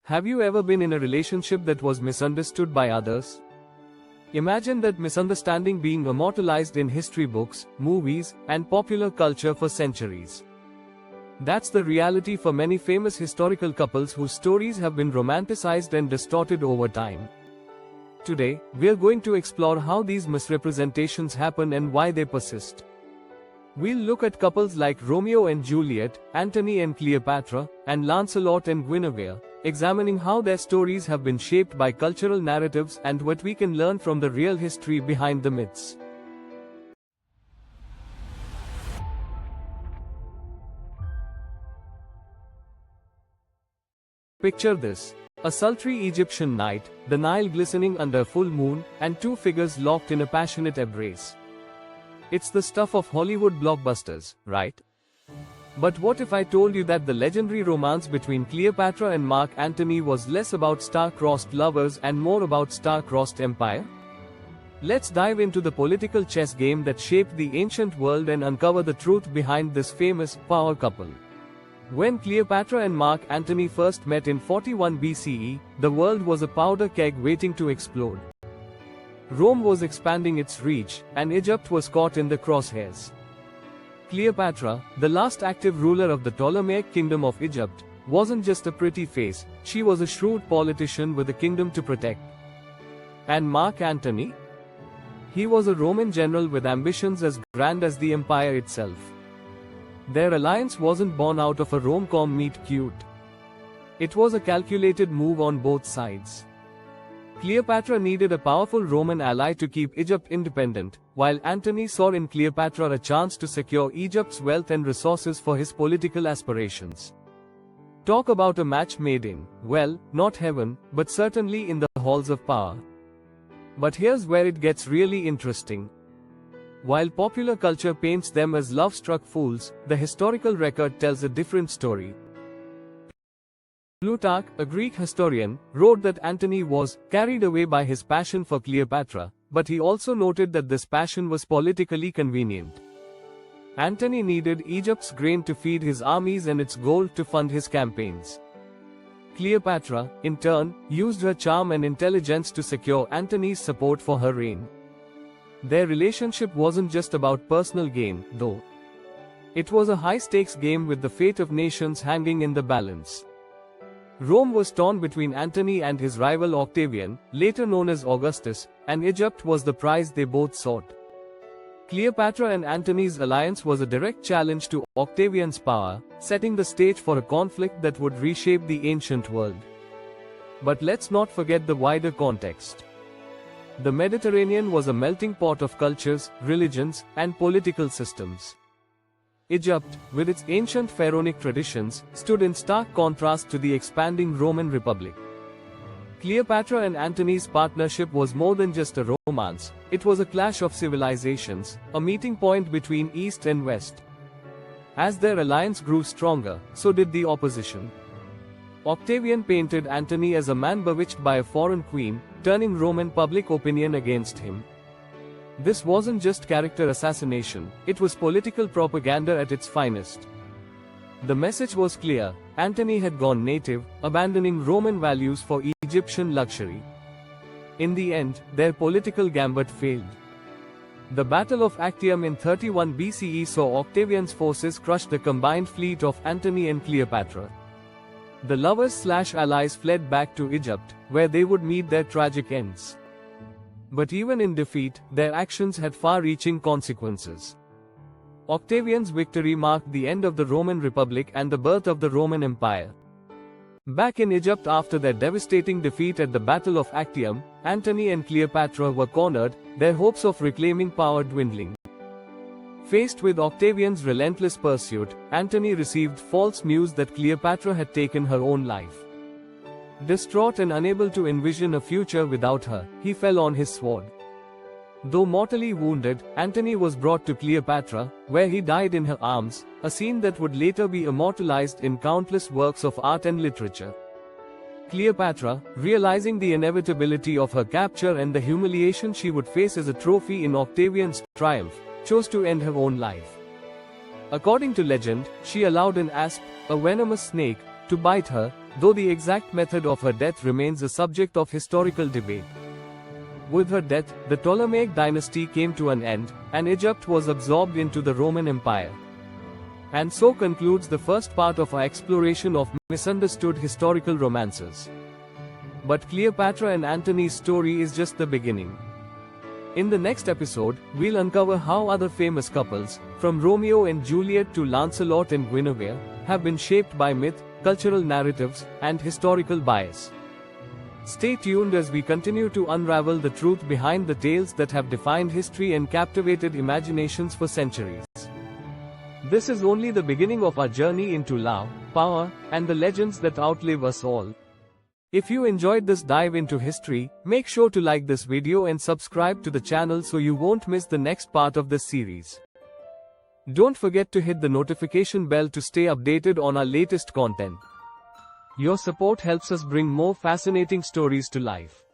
Have you ever been in a relationship that was misunderstood by others? Imagine that misunderstanding being immortalized in history books, movies, and popular culture for centuries. That's the reality for many famous historical couples whose stories have been romanticized and distorted over time. Today, we're going to explore how these misrepresentations happen and why they persist. We'll look at couples like Romeo and Juliet, Antony and Cleopatra, and Lancelot and Guinevere, examining how their stories have been shaped by cultural narratives and what we can learn from the real history behind the myths. Picture this: a sultry Egyptian night, the Nile glistening under a full moon, and two figures locked in a passionate embrace. It's the stuff of Hollywood blockbusters, right? But what if I told you that the legendary romance between Cleopatra and Mark Antony was less about star-crossed lovers and more about star-crossed empire? Let's dive into the political chess game that shaped the ancient world and uncover the truth behind this famous power couple. When Cleopatra and Mark Antony first met in 41 BCE, the world was a powder keg waiting to explode. Rome was expanding its reach, and Egypt was caught in the crosshairs. Cleopatra, the last active ruler of the Ptolemaic kingdom of Egypt, wasn't just a pretty face, she was a shrewd politician with a kingdom to protect. And Mark Antony? He was a Roman general with ambitions as grand as the empire itself. Their alliance wasn't born out of a rom-com meet cute. It was a calculated move on both sides. Cleopatra needed a powerful Roman ally to keep Egypt independent, while Antony saw in Cleopatra a chance to secure Egypt's wealth and resources for his political aspirations. Talk about a match made in, well, not heaven, but certainly in the halls of power. But here's where it gets really interesting. While popular culture paints them as love-struck fools, the historical record tells a different story. Plutarch, a Greek historian, wrote that Antony was carried away by his passion for Cleopatra, but he also noted that this passion was politically convenient. Antony needed Egypt's grain to feed his armies and its gold to fund his campaigns. Cleopatra, in turn, used her charm and intelligence to secure Antony's support for her reign. Their relationship wasn't just about personal gain, though. It was a high-stakes game with the fate of nations hanging in the balance. Rome was torn between Antony and his rival Octavian, later known as Augustus, and Egypt was the prize they both sought. Cleopatra and Antony's alliance was a direct challenge to Octavian's power, setting the stage for a conflict that would reshape the ancient world. But let's not forget the wider context. The Mediterranean was a melting pot of cultures, religions, and political systems. Egypt, with its ancient pharaonic traditions, stood in stark contrast to the expanding Roman Republic. Cleopatra and Antony's partnership was more than just a romance, it was a clash of civilizations, a meeting point between East and West. As their alliance grew stronger, so did the opposition. Octavian painted Antony as a man bewitched by a foreign queen, turning Roman public opinion against him. This wasn't just character assassination, it was political propaganda at its finest. The message was clear: Antony had gone native, abandoning Roman values for Egyptian luxury. In the end, their political gambit failed. The Battle of Actium in 31 BCE saw Octavian's forces crush the combined fleet of Antony and Cleopatra. The lovers/allies fled back to Egypt, where they would meet their tragic ends. But even in defeat, their actions had far-reaching consequences. Octavian's victory marked the end of the Roman Republic and the birth of the Roman Empire. Back in Egypt after their devastating defeat at the Battle of Actium, Antony and Cleopatra were cornered, their hopes of reclaiming power dwindling. Faced with Octavian's relentless pursuit, Antony received false news that Cleopatra had taken her own life. Distraught and unable to envision a future without her, he fell on his sword. Though mortally wounded, Antony was brought to Cleopatra, where he died in her arms, a scene that would later be immortalized in countless works of art and literature. Cleopatra, realizing the inevitability of her capture and the humiliation she would face as a trophy in Octavian's triumph, chose to end her own life. According to legend, she allowed an asp, a venomous snake, to bite her, though the exact method of her death remains a subject of historical debate. With her death, the Ptolemaic dynasty came to an end, and Egypt was absorbed into the Roman Empire. And so concludes the first part of our exploration of misunderstood historical romances. But Cleopatra and Antony's story is just the beginning. In the next episode, we'll uncover how other famous couples, from Romeo and Juliet to Lancelot and Guinevere, have been shaped by myth, cultural narratives, and historical bias. Stay tuned as we continue to unravel the truth behind the tales that have defined history and captivated imaginations for centuries. This is only the beginning of our journey into love, power, and the legends that outlive us all. If you enjoyed this dive into history, make sure to like this video and subscribe to the channel so you won't miss the next part of this series. Don't forget to hit the notification bell to stay updated on our latest content. Your support helps us bring more fascinating stories to life.